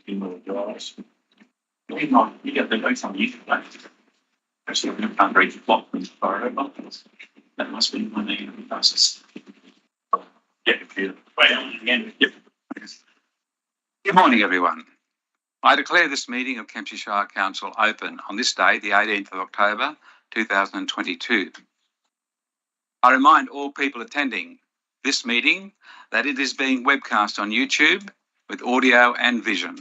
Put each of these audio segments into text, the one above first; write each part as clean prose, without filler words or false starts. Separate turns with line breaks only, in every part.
You get the votes on youth left. Actually, I'm going to read the block from the far over. That must be my name. That's yeah, wait, again. Yep.
Good morning, everyone. I declare this meeting of Kempsey Shire Council open on this day, the 18th of October, 2022. I remind all people attending this meeting that it is being webcast on YouTube with audio and vision.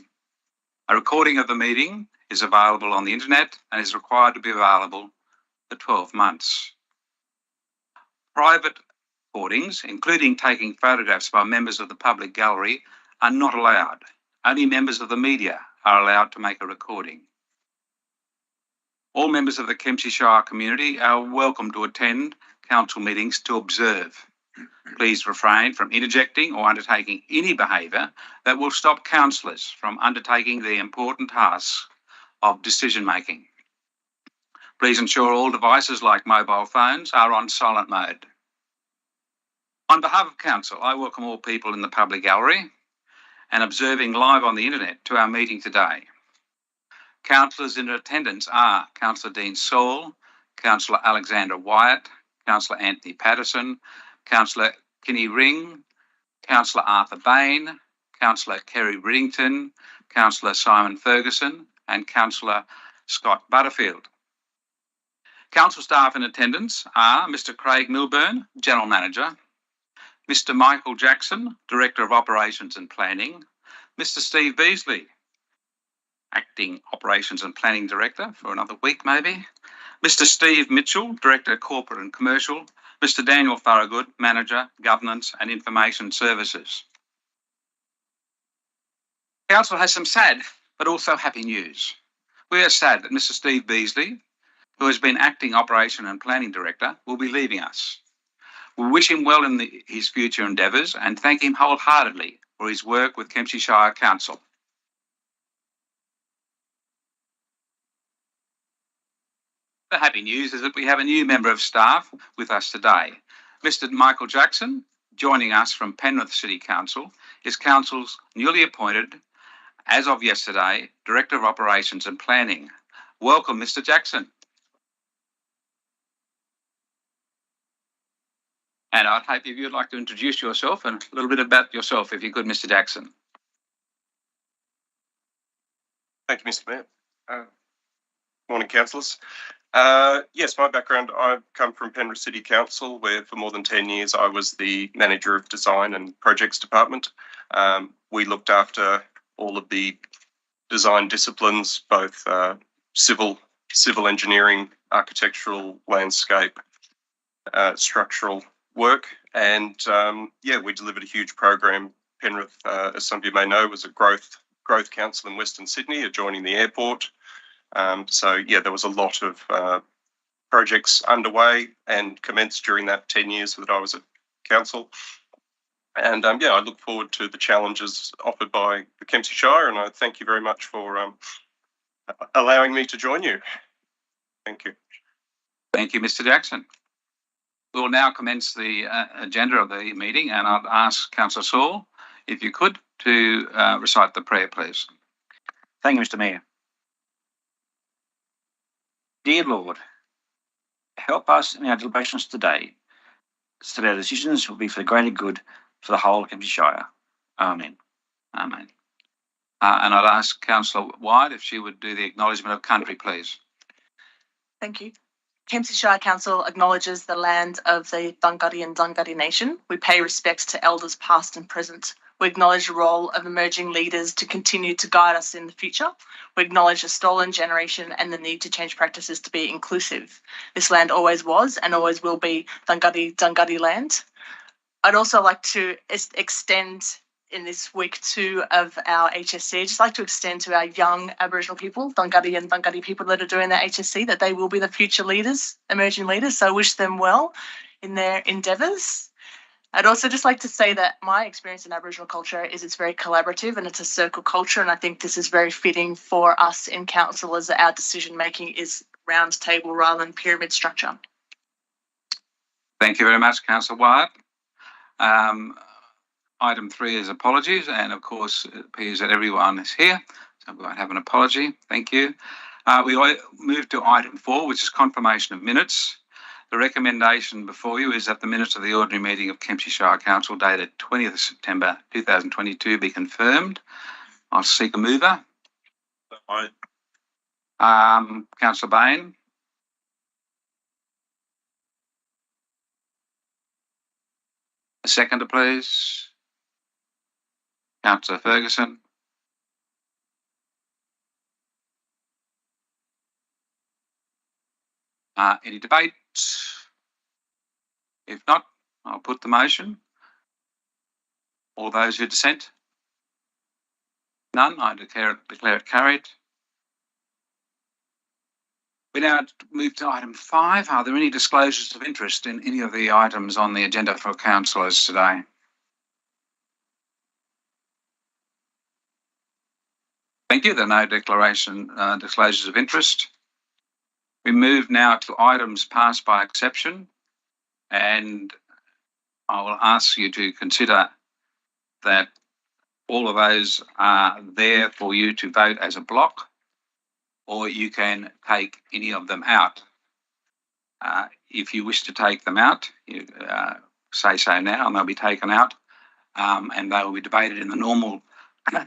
A recording of the meeting is available on the internet and is required to be available for 12 months. Private recordings, including taking photographs by members of the public gallery, are not allowed. Only members of the media are allowed to make a recording. All members of the Kempsey Shire community are welcome to attend council meetings to observe. Please refrain from interjecting or undertaking any behaviour that will stop councillors from undertaking the important tasks of decision making. Please ensure all devices like mobile phones are on silent mode. On behalf of Council, I welcome all people in the public gallery and observing live on the internet to our meeting today. Councillors in attendance are Councillor Dean Saul, Councillor Alexander Wyatt, Councillor Anthony Patterson, Councillor Kinney Ring, Councillor Arthur Bain, Councillor Kerry Riddington, Councillor Simon Ferguson and Councillor Scott Butterfield. Council staff in attendance are Mr Craig Milburn, General Manager, Mr Michael Jackson, Director of Operations and Planning, Mr Steve Beasley, Acting Operations and Planning Director for another week maybe, Mr Steve Mitchell, Director of Corporate and Commercial, Mr Daniel Thorogood, Manager, Governance and Information Services. Council has some sad but also happy news. We are sad that Mr Steve Beasley, who has been Acting Operation and Planning Director, will be leaving us. We wish him well in his future endeavours and thank him wholeheartedly for his work with Kempsey Shire Council. The happy news is that we have a new member of staff with us today. Mr Michael Jackson, joining us from Penrith City Council, is Council's newly appointed, as of yesterday, Director of Operations and Planning. Welcome, Mr Jackson. And I'd hope if you'd like to introduce yourself and a little bit about yourself, if you could, Mr Jackson.
Thank you, Mr Mayor. Morning, councillors. Yes, my background, I've come from Penrith City Council, where for more than 10 years I was the Manager of Design and Projects Department. We looked after all of the design disciplines, both civil engineering, architectural, landscape, structural work, and we delivered a huge program. Penrith, as some of you may know, was a growth council in Western Sydney, adjoining the airport. There was a lot of projects underway and commenced during that 10 years that I was at council. And I look forward to the challenges offered by the Kempsey Shire, and I thank you very much for allowing me to join you. Thank you.
Thank you, Mr Jackson. We will now commence the agenda of the meeting, and I'd ask Councillor Saul, if you could, to recite the prayer, please.
Thank you, Mr Mayor. Dear Lord, help us in our deliberations today, so that our decisions will be for the greater good for the whole of Kempsey Shire. Amen.
Amen. And I'd ask Councillor White if she would do the acknowledgement of country, please.
Thank you. Kempsey Shire Council acknowledges the land of the Dunghutti and Dunghutti Nation. We pay respects to elders past and present. We acknowledge the role of emerging leaders to continue to guide us in the future. We acknowledge the stolen generation and the need to change practices to be inclusive. This land always was and always will be Dunghutti land. I'd also like to extend in this week 2 of our HSC, just like to extend to our young Aboriginal people, Dunghutti and Dunghutti people that are doing their HSC, that they will be the future leaders, emerging leaders. So I wish them well in their endeavours. I'd also just like to say that my experience in Aboriginal culture is it's very collaborative and it's a circle culture, and I think this is very fitting for us in council as our decision making is round table rather than pyramid structure.
Thank you very much, Councillor Wyatt. item 3 is apologies, and of course it appears that everyone is here, so we won't have an apology. Thank you. We move to item 4, which is confirmation of minutes. The recommendation before you is that the minutes of the ordinary meeting of Kempsey Shire Council dated 20th of September 2022 be confirmed. I'll seek a mover. Councillor Bain. A seconder, please. Councillor Ferguson. Any debate? If not, I'll put the motion. All those who dissent? None. I declare it carried. We now move to item 5. Are there any disclosures of interest in any of the items on the agenda for councillors today? Thank you. There are no disclosures of interest. We move now to items passed by exception, and I will ask you to consider that all of those are there for you to vote as a block, or you can take any of them out. If you wish to take them out, you say so now, and they'll be taken out, and they will be debated in the normal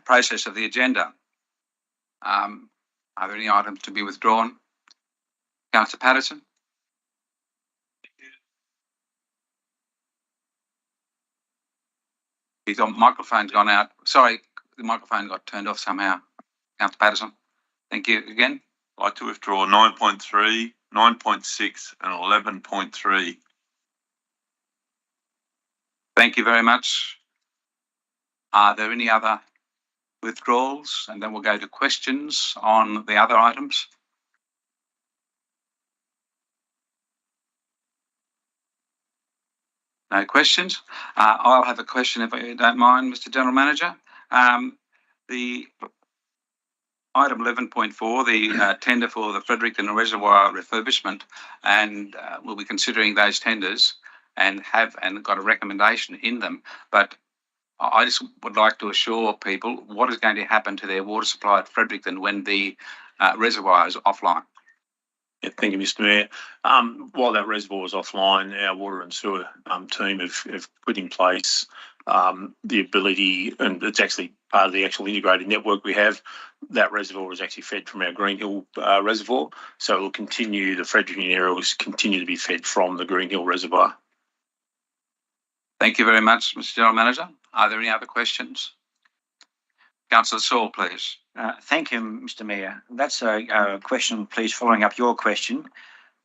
process of the agenda. Are there any items to be withdrawn? Councillor Patterson. His microphone's gone out. Sorry, the microphone got turned off somehow. Councillor Patterson. Thank you again.
I'd like to withdraw 9.3, 9.6 and 11.3.
Thank you very much. Are there any other withdrawals? And then we'll go to questions on the other items. No questions. I'll have a question if you don't mind, Mr. General Manager. The item 11.4, the tender for the Fredericton Reservoir refurbishment, and we'll be considering those tenders and got a recommendation in them. But I just would like to assure people what is going to happen to their water supply at Fredericton when the reservoir is offline.
Yeah, thank you, Mr. Mayor. While that reservoir was offline, our water and sewer team have put in place the ability, and it's actually part of the actual integrated network we have. That reservoir is actually fed from our Green Hill reservoir, so it will continue. The Fredericton area will continue to be fed from the Green Hill reservoir.
Thank you very much, Mr. General Manager. Are there any other questions? Councillor Saul, please.
Thank you, Mr. Mayor. That's a question, please, following up your question.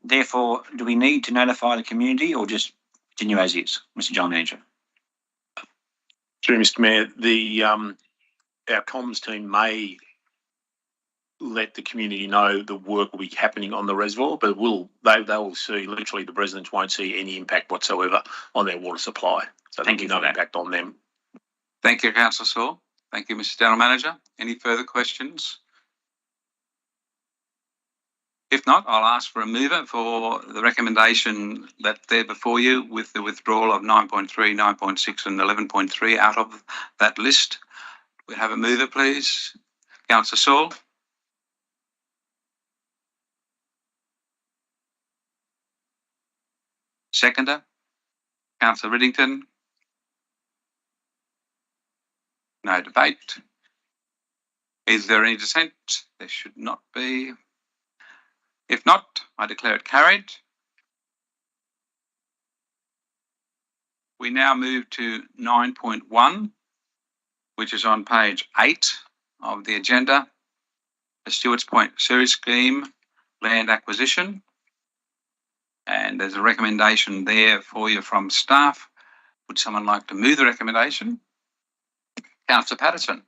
Therefore, do we need to notify the community or just continue as is, Mr. General Manager?
Through Mr. Mayor, our comms team may let the community know the work will be happening on the reservoir, but they will see, literally the residents won't see any impact whatsoever on their water supply. So
thank you.
No impact on them.
Thank you, Councillor Saul. Thank you, Mr. General Manager. Any further questions? If not, I'll ask for a mover for the recommendation that's there before you with the withdrawal of 9.3, 9.6 and 11.3 out of that list. We have a mover, please. Councillor Saul. Seconder. Councillor Riddington. No debate. Is there any dissent? There should not be. If not, I declare it carried. We now move to 9.1, which is on page 8 of the agenda, the Stuarts Point Sewerage Scheme land acquisition. And there's a recommendation there for you from staff. Would someone like to move the recommendation? Councillor Patterson.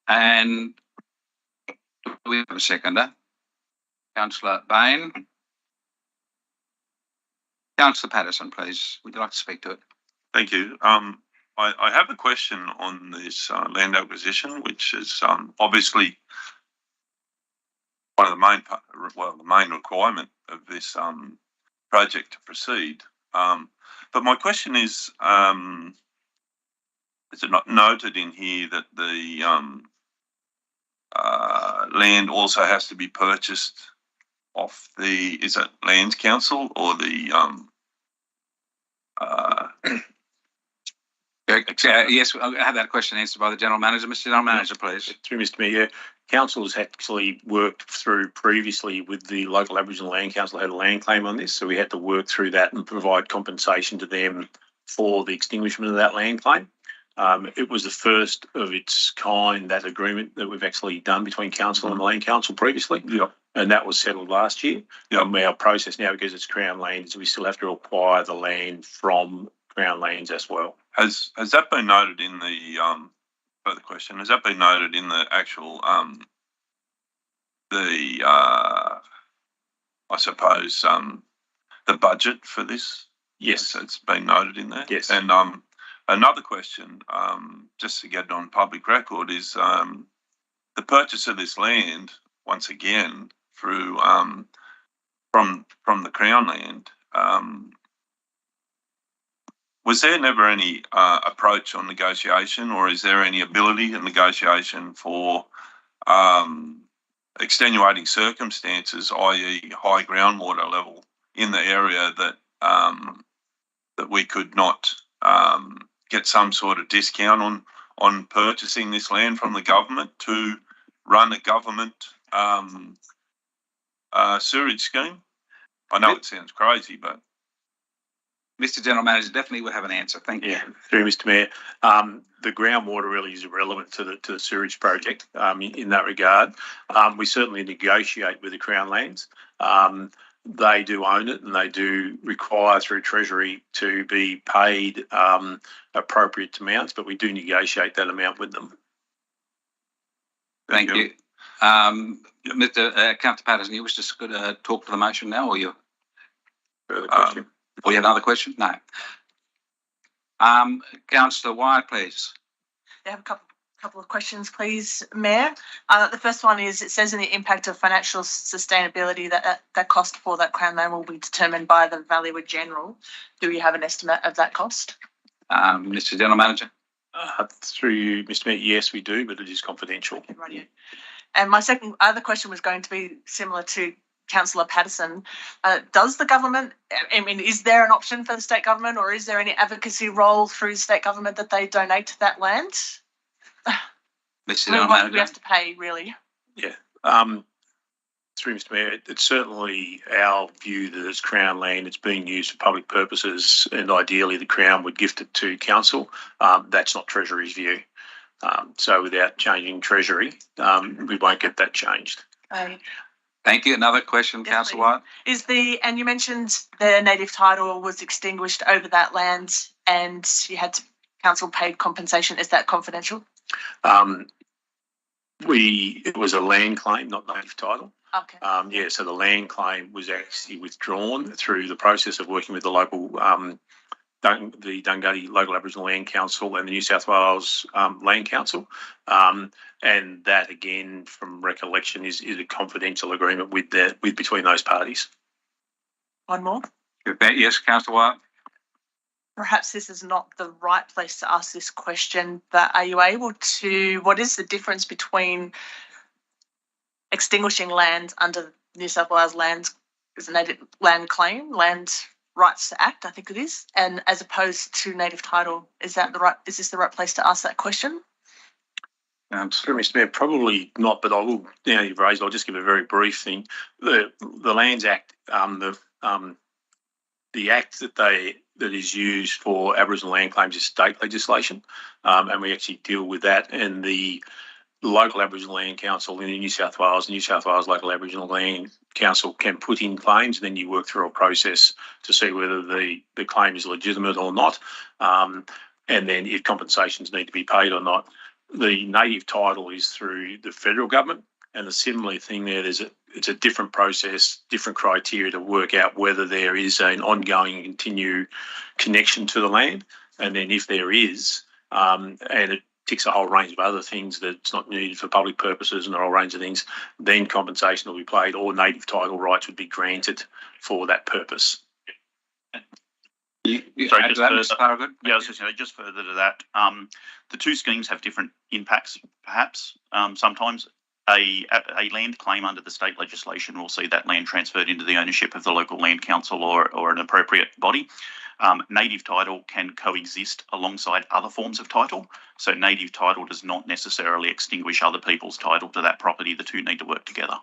And do we have a seconder? Councillor Bain. Councillor Patterson, please. Would you like to speak to it?
Thank you. I have a question on this land acquisition, which is obviously one of the main requirement of this project to proceed. But my question is it not noted in here that the land also has to be purchased off is it Lands Council or the
Yes, I'll have that question answered by the General Manager. Mr. General Manager, please.
Through Mr Mayor, Council has actually worked through previously with the local Aboriginal Land Council, had a land claim on this, so we had to work through that and provide compensation to them for the extinguishment of that land claim. It was the first of its kind, that agreement that we've actually done between Council and the Land Council previously.
Yeah.
And that was settled last year.
Yeah.
Our process now, because it's Crown land, is we still have to acquire the land from Crown lands as well.
Has that been noted in the further question? Has that been noted in the actual I suppose the budget for this?
Yes,
it's been noted in there.
Yes.
And another question, just to get it on public record, is the purchase of this land once again through from the Crown land. Was there never any approach on negotiation, or is there any ability in negotiation for extenuating circumstances, i.e. high groundwater level in the area that that we could not get some sort of discount on purchasing this land from the government to run a government sewerage scheme? I know it sounds crazy, but
Mr. General Manager definitely would have an answer. Thank you.
Yeah, through Mr Mayor. The groundwater really is irrelevant to the sewerage project in that regard. We certainly negotiate with the Crown lands. They do own it, and they do require through Treasury to be paid appropriate amounts, but we do negotiate that amount with them.
Thank you. Mr. Councillor Patterson, you wish to talk to the motion now, or you?
Further question?
Or you have another question? No. Councillor Wyatt, please.
I have a couple of questions, please, Mayor. The first one is, it says in the impact of financial sustainability that cost for that Crown land will be determined by the valuer general. Do we have an estimate of that cost?
Mr. General Manager.
Through you, Mr Mayor, yes, we do, but it is confidential.
Okay, right. And my other question was going to be similar to Councillor Patterson. Does the government, is there an option for the state government, or is there any advocacy role through state government that they donate to that land?
Mr. General Manager.
We have to pay, really.
Yeah. Through Mr Mayor, it's certainly our view that it's Crown land, it's being used for public purposes, and ideally the Crown would gift it to Council. That's not Treasury's view. So without changing Treasury, we won't get that changed.
Thank you. Another question,
Yes,
Councillor White.
And you mentioned the native title was extinguished over that land, and you had Council paid compensation. Is that confidential?
It was a land claim, not native title.
Okay.
Yeah, so the land claim was actually withdrawn through the process of working with the local, the Dunghutti Local Aboriginal Land Council and the New South Wales Land Council. And that, again, from recollection, is a confidential agreement between those parties.
One more.
Yes, Councillor White.
Perhaps this is not the right place to ask this question, but are you able to, what is the difference between extinguishing land under New South Wales Land Land Claim, Land Rights Act, I think it is, and as opposed to native title? Is this the right place to ask that question?
Sorry, Mr Mayor, probably not, but I will, now you've raised, I'll just give a very brief thing. The Lands Act, the act that is used for Aboriginal land claims is state legislation, and we actually deal with that. And the local Aboriginal Land Council in New South Wales, Local Aboriginal Land Council can put in claims, and then you work through a process to see whether the claim is legitimate or not, and then if compensations need to be paid or not. The native title is through the federal government, and the similar thing there, it's a different process, different criteria to work out whether there is an ongoing and continued connection to the land. And then if there is, and it ticks a whole range of other things that's not needed for public purposes and a whole range of things, then compensation will be paid or native title rights would be granted for that purpose.
Sorry,
add
just
to that,
further-
Mr. Thorogood?
Yeah, I was just, just further to that, the two schemes have different impacts, perhaps. Sometimes a land claim under the state legislation will see that land transferred into the ownership of the local land council or an appropriate body. Native title can coexist alongside other forms of title. So native title does not necessarily extinguish other people's title to that property. The two need to work together.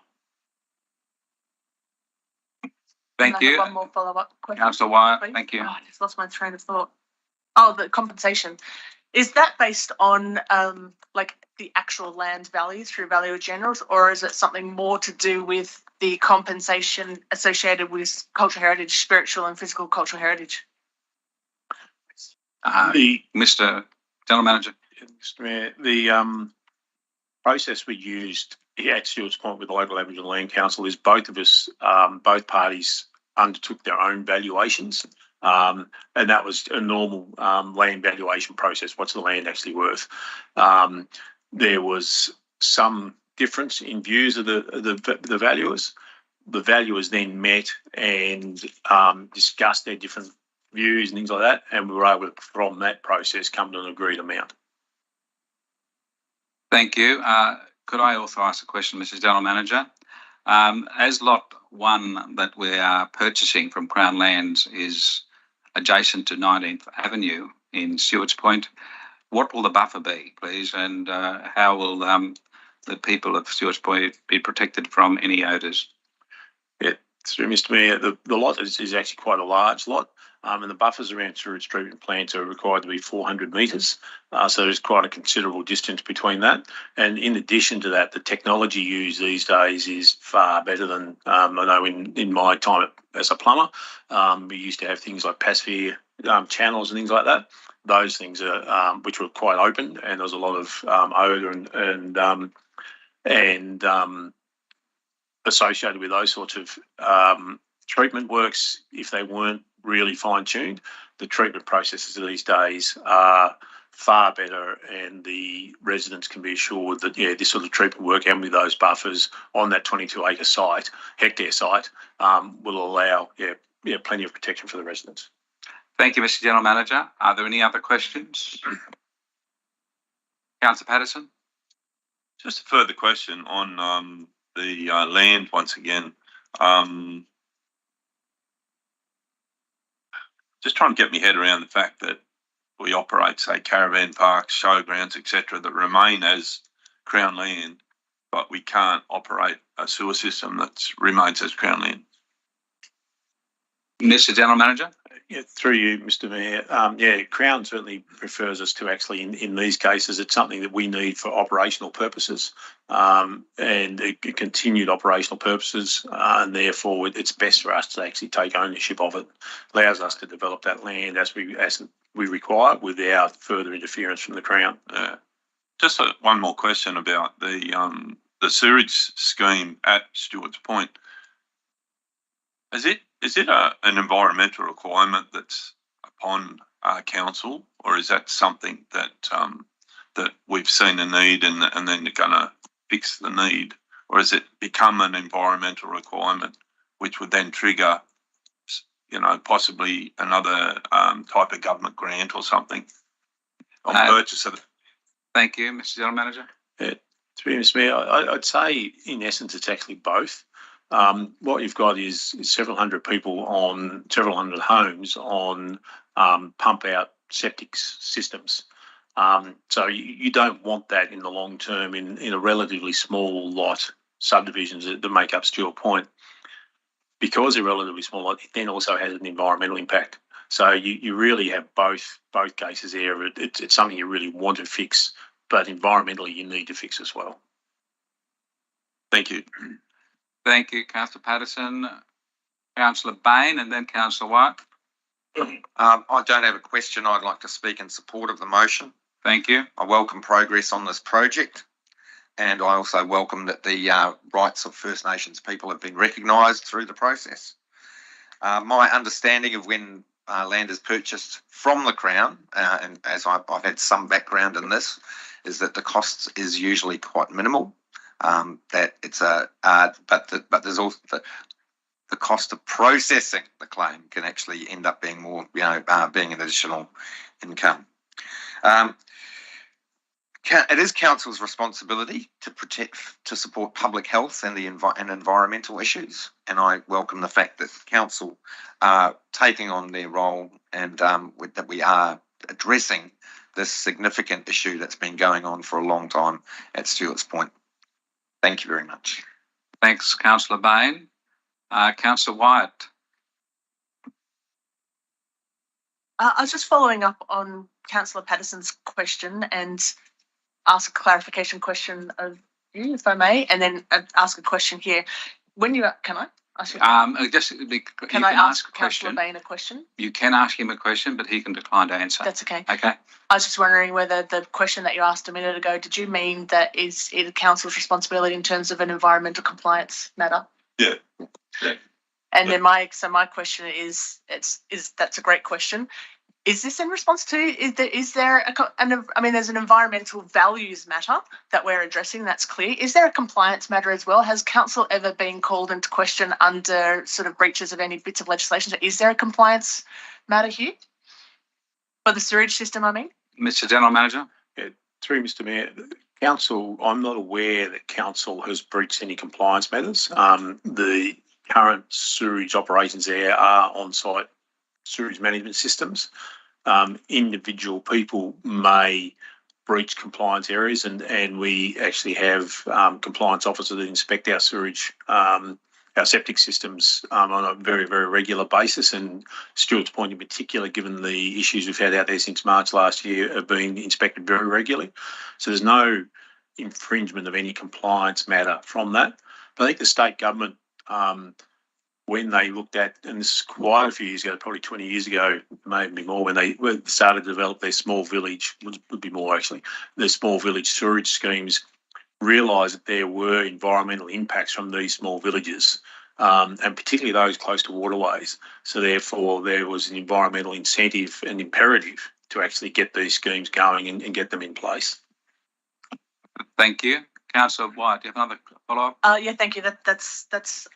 Thank
And I have
you.
one more follow-up question.
Councillor Wyatt,
please.
thank you.
Oh, I just lost my train of thought. Oh, the compensation. Is that based on like the actual land value through value of generals, or is it something more to do with the compensation associated with cultural heritage, spiritual and physical cultural heritage?
Mr. General Manager.
Mr. Mayor, the process we used here at Stuarts Point with the local Aboriginal Land Council is both parties undertook their own valuations. And that was a normal land valuation process. What's the land actually worth? There was some difference in views of the valuers. The valuers then met and discussed their different views and things like that, and we were able to, from that process, come to an agreed amount.
Thank you. Could I also ask a question, Mrs. General Manager? As lot 1 that we are purchasing from Crown Lands is adjacent to 19th Avenue in Stuarts Point, what will the buffer be, please? And how will the people of Stuarts Point be protected from any odours?
Yeah, through Mr. Mayor, the lot is actually quite a large lot. And the buffers around sewage treatment plants are required to be 400 metres. So there's quite a considerable distance between that. And in addition to that, the technology used these days is far better than I know in my time as a plumber. We used to have things like passive channels and things like that. Those things are which were quite open, and there was a lot of odour and associated with those sorts of treatment works. If they weren't really fine-tuned, the treatment processes of these days are far better, and the residents can be assured that this sort of treatment work and with those buffers on that 22-acre hectare site will allow plenty of protection for the residents.
Thank you, Mr. General Manager. Are there any other questions? Councillor Patterson.
Just a further question on the land once again. Just trying to get my head around the fact that we operate, say, caravan parks, showgrounds, etc., that remain as Crown land, but we can't operate a sewer system that remains as Crown land.
Mr. General Manager.
Yeah, through you, Mr. Mayor. Crown certainly prefers us to actually, in these cases, it's something that we need for operational purposes and continued operational purposes, and therefore it's best for us to actually take ownership of it. Allows us to develop that land as we require without further interference from the Crown.
Just one more question about the sewerage scheme at Stuarts Point. Is it an environmental requirement that's upon council, or is that something that that we've seen a need and then they're going to fix the need, or has it become an environmental requirement which would then trigger, possibly another type of government grant or something on purchase of it?
Thank you, Mr. General Manager.
To be honest, Mayor, I'd say in essence it's actually both. What you've got is several hundred people on several hundred homes on pump out septic systems. So you don't want that in the long term in a relatively small lot subdivisions that make up Stuart Point. Because they're relatively small lot, it then also has an environmental impact. So you really have both cases there. It's something you really want to fix, but environmentally you need to fix as well.
Thank you.
Thank you, Councillor Patterson. Councillor Bain and then Councillor White.
I don't have a question. I'd like to speak in support of the motion.
Thank you.
I welcome progress on this project, and I also welcome that the rights of First Nations people have been recognised through the process. My understanding of when land is purchased from the Crown, and as I've had some background in this, is that the cost is usually quite minimal. That it's but there's also the cost of processing the claim can actually end up being more, being an additional income. It is council's responsibility to support public health and and environmental issues, and I welcome the fact that council are taking on their role and that we are addressing this significant issue that's been going on for a long time at Stuarts Point. Thank you very much.
Thanks, Councillor Bain. Councillor Wyatt.
I was just following up on Councillor Patterson's question and ask a clarification question of you, if I may, and then ask a question here. Can I ask you? Can I ask Councillor Bain a question?
You can ask him a question, but he can decline to answer.
That's okay.
Okay.
I was just wondering whether the question that you asked a minute ago, did you mean that is it council's responsibility in terms of an environmental compliance matter?
Yeah.
And then my question is that's a great question. Is this in response to, is there there's an environmental values matter that we're addressing, that's clear. Is there a compliance matter as well? Has council ever been called into question under sort of breaches of any bits of legislation? So is there a compliance matter here for the sewage system, I mean?
Mr. General Manager?
Yeah, through Mr. Mayor, council, I'm not aware that council has breached any compliance matters. The current sewage operations there are on-site sewage management systems. Individual people may breach compliance areas, and we actually have compliance officers that inspect our sewage, our septic systems on a very, very regular basis. And Stuarts Point in particular, given the issues we've had out there since March last year, have been inspected very regularly. So there's no infringement of any compliance matter from that. But I think the state government, when they looked at, and this is quite a few years ago, probably 20 years ago, maybe more, when they started to develop their small village, would be more actually, their small village sewage schemes, realised that there were environmental impacts from these small villages, and particularly those close to waterways. So therefore, there was an environmental incentive and imperative to actually get these schemes going and get them in place.
Thank you. Councillor White, do you have another follow-up?
Yeah, thank you. That's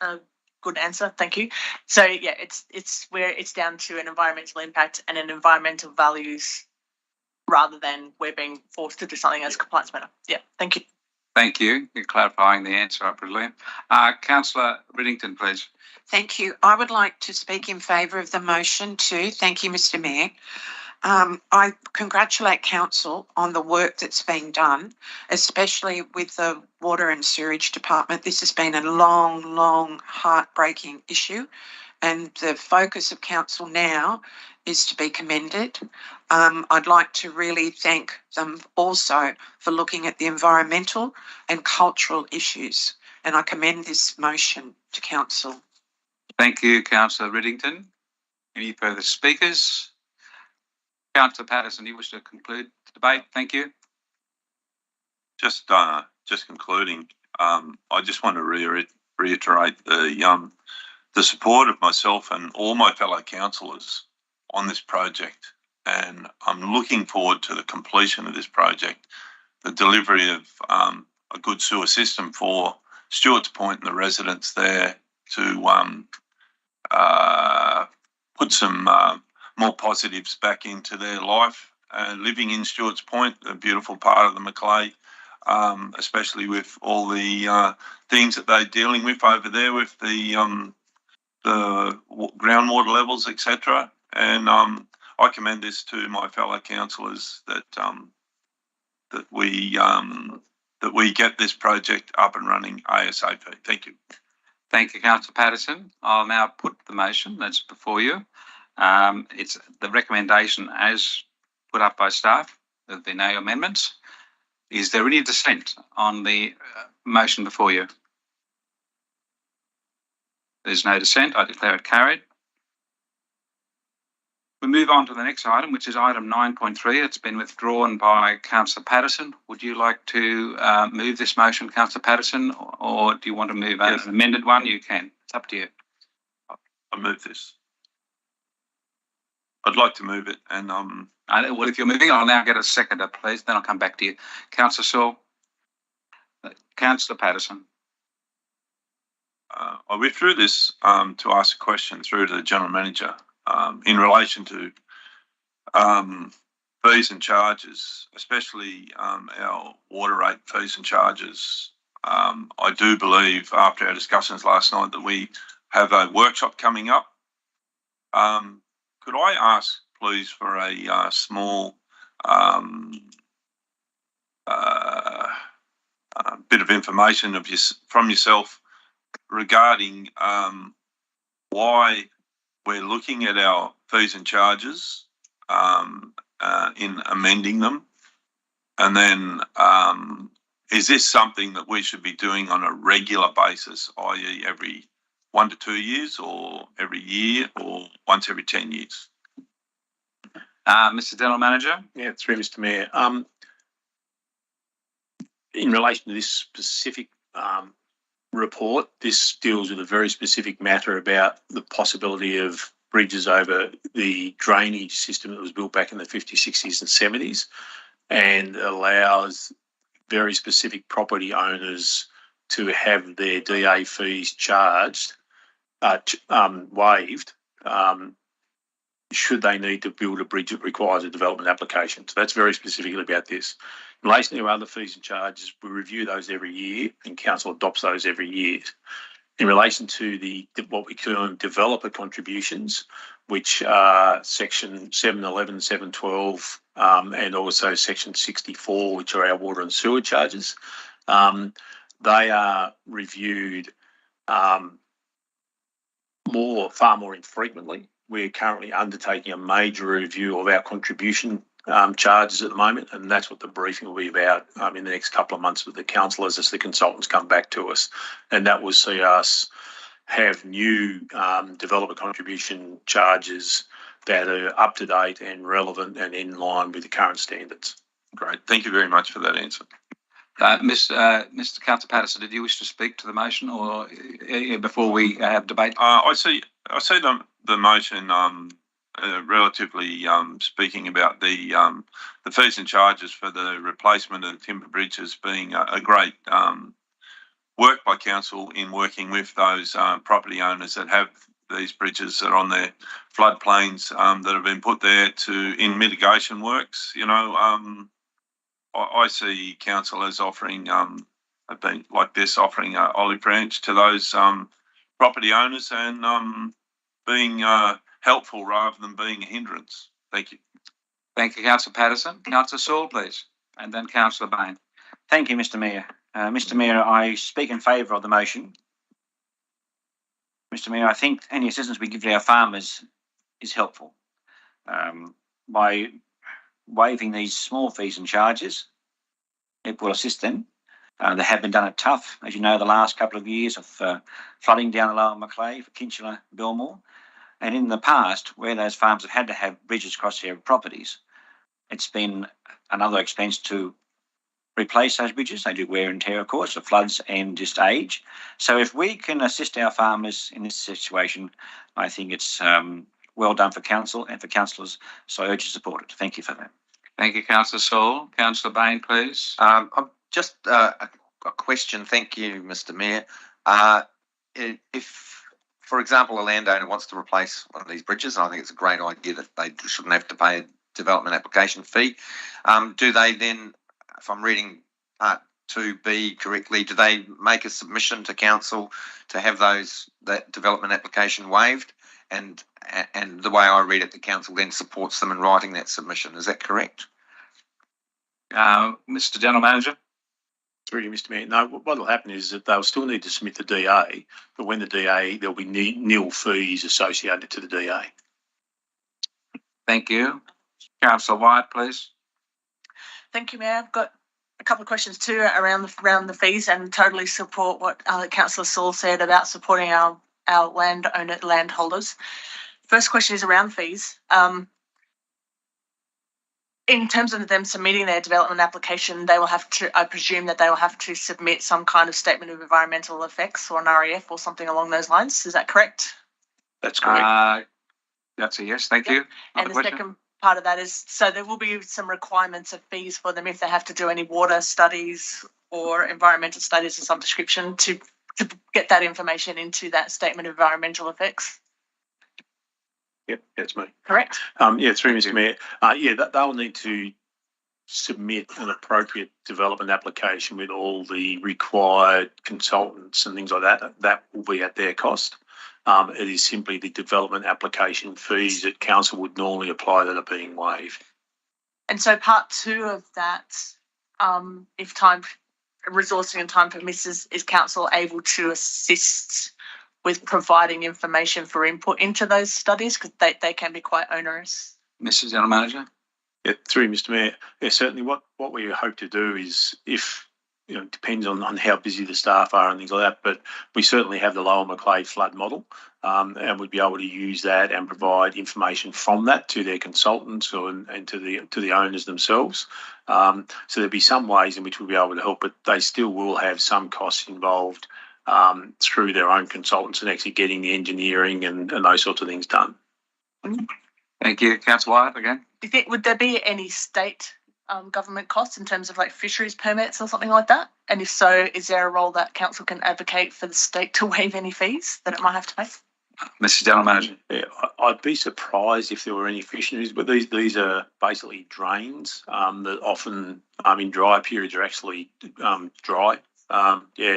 a good answer. Thank you. So yeah, it's down to an environmental impact and an environmental values rather than we're being forced to do something as a compliance matter. Yeah, thank you.
Thank you. You're clarifying the answer, brilliant. Councillor Riddington, please.
Thank you. I would like to speak in favour of the motion too. Thank you, Mr. Mayor. I congratulate council on the work that's been done, especially with the water and sewerage department. This has been a long, heartbreaking issue, and the focus of council now is to be commended. I'd like to really thank them also for looking at the environmental and cultural issues, and I commend this motion to council.
Thank you, Councillor Riddington. Any further speakers? Councillor Patterson, you wish to conclude the debate? Thank you.
Just concluding, I just want to reiterate the support of myself and all my fellow councillors on this project, and I'm looking forward to the completion of this project, the delivery of a good sewer system for Stuarts Point and the residents there to put some more positives back into their life. Living in Stuarts Point, a beautiful part of the Macleay, especially with all the things that they're dealing with over there with the groundwater levels, etc. And I commend this to my fellow councillors that we get this project up and running ASAP. Thank you.
Thank you, Councillor Patterson. I'll now put the motion that's before you. It's the recommendation as put up by staff. There'll be no amendments. Is there any dissent on the motion before you? There's no dissent. I declare it carried. We move on to the next item, which is item 9.3. It's been withdrawn by Councillor Patterson. Would you like to move this motion, Councillor Patterson, or do you want to move an amended one? You can. It's up to you.
I move this. I'd like to move it, and
well, if you're moving, I'll now get a seconder, please. Then I'll come back to you, Councillor Saul. Councillor Patterson.
I withdrew this to ask a question through to the General Manager in relation to fees and charges, especially our water rate fees and charges. I do believe after our discussions last night that we have a workshop coming up. Could I ask, please, for a small bit of information from yourself regarding why we're looking at our fees and charges in amending them, and then is this something that we should be doing on a regular basis, i.e. every 1 to 2 years, or every year, or once every 10 years?
Mr. General Manager.
Yeah, through Mr. Mayor. In relation to this specific report, this deals with a very specific matter about the possibility of bridges over the drainage system that was built back in the 50s, 60s and 70s, and allows very specific property owners to have their DA fees charged, waived, should they need to build a bridge that requires a development application. So that's very specifically about this. In relation to other fees and charges, we review those every year and council adopts those every year. In relation to what we term developer contributions, which are section 711, 712, and also section 64, which are our water and sewer charges, they are reviewed far more infrequently. We're currently undertaking a major review of our contribution charges at the moment, and that's what the briefing will be about in the next couple of months with the councillors as the consultants come back to us. And that will see us have new developer contribution charges that are up to date and relevant and in line with the current standards.
Great. Thank you very much for that answer.
Mr. Councillor Patterson, did you wish to speak to the motion, or before we have debate?
I see the motion relatively speaking about the fees and charges for the replacement of the timber bridges being a great work by council in working with those property owners that have these bridges that are on their floodplains that have been put there in mitigation works. You know, I see council as offering offering an olive branch to those property owners and being helpful rather than being a hindrance. Thank you.
Thank you, Councillor Patterson. Councillor Saul, please, and then Councillor Bain.
Thank you, Mr. Mayor. Mr. Mayor, I speak in favour of the motion. Mr. Mayor, I think any assistance we give to our farmers is helpful. By waiving these small fees and charges, it will assist them. They have been done it tough, as you know, the last couple of years of flooding down the Lower Macleay for Kinchela, Belmore. And in the past, where those farms have had to have bridges across their properties, it's been another expense to replace those bridges. They do wear and tear, of course, of floods and just age. So if we can assist our farmers in this situation, I think it's well done for council and for councillors. So I urge you to support it. Thank you for that.
Thank you, Councillor Saul. Councillor Bain, please.
Just a question. Thank you, Mr. Mayor. If, for example, a landowner wants to replace one of these bridges, and I think it's a great idea that they shouldn't have to pay a development application fee, do they then, if I'm reading Part 2B correctly, do they make a submission to council to have that development application waived? And the way I read it, the council then supports them in writing that submission. Is that correct?
Mr. General Manager.
Through you, Mr. Mayor. No, what will happen is that they'll still need to submit the DA, but when the DA, there'll be nil fees associated to the DA.
Thank you. Councillor White, please.
Thank you, Mayor. I've got a couple of questions too around the fees, and totally support what Councillor Saul said about supporting our landholders. First question is around fees. In terms of them submitting their development application, they will have to, I presume that they will have to submit some kind of statement of environmental effects or an REF or something along those lines. Is that correct?
That's correct.
That's a yes. Thank you.
And the second part of that is, so there will be some requirements of fees for them if they have to do any water studies or environmental studies of some description to to get that information into that statement of environmental effects.
Yep, that's me.
Correct?
Yeah, through Mr. Mayor. They'll need to submit an appropriate development application with all the required consultants and things like that. That will be at their cost. It is simply the development application fees that council would normally apply that are being waived.
And so part 2 of that, if time, resourcing and time permits, is council able to assist with providing information for input into those studies, because they can be quite onerous.
Mr. General Manager.
Yeah, through Mr. Mayor. Yeah, certainly what we hope to do is, if it depends on how busy the staff are and things like that, but we certainly have the Lower Macleay flood model, and we'd be able to use that and provide information from that to their consultants and to the owners themselves. So there'll be some ways in which we'll be able to help, but they still will have some costs involved through their own consultants and actually getting the engineering and those sorts of things done.
Thank you. Councillor Wyatt again.
Do you think, would there be any state government costs in terms of like fisheries permits or something like that? And if so, is there a role that council can advocate for the state to waive any fees that it might have to pay?
Mr. General Manager.
Yeah, I'd be surprised if there were any fisheries, but these are basically drains that often in dry periods are actually dry.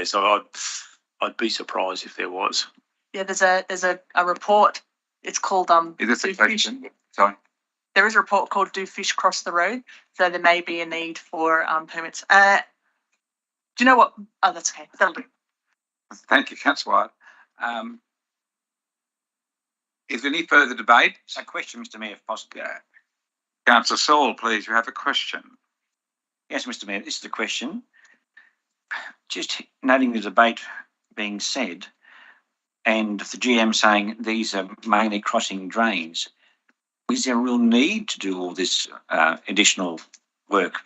So I'd be surprised if there was.
Yeah, there's a report. It's called
Is this a question? Sorry.
There is a report called "Do Fish Cross the Road?" So there may be a need for permits. Do you know what? Oh, that's okay. That'll do.
Thank you, Councillor Wyatt. Is there any further debate?
A question, Mr. Mayor, if possible.
Yeah. Councillor Saul, please, you have a question.
Yes, Mr. Mayor, this is the question. Just noting the debate being said, and the GM saying these are mainly crossing drains, is there a real need to do all this additional work?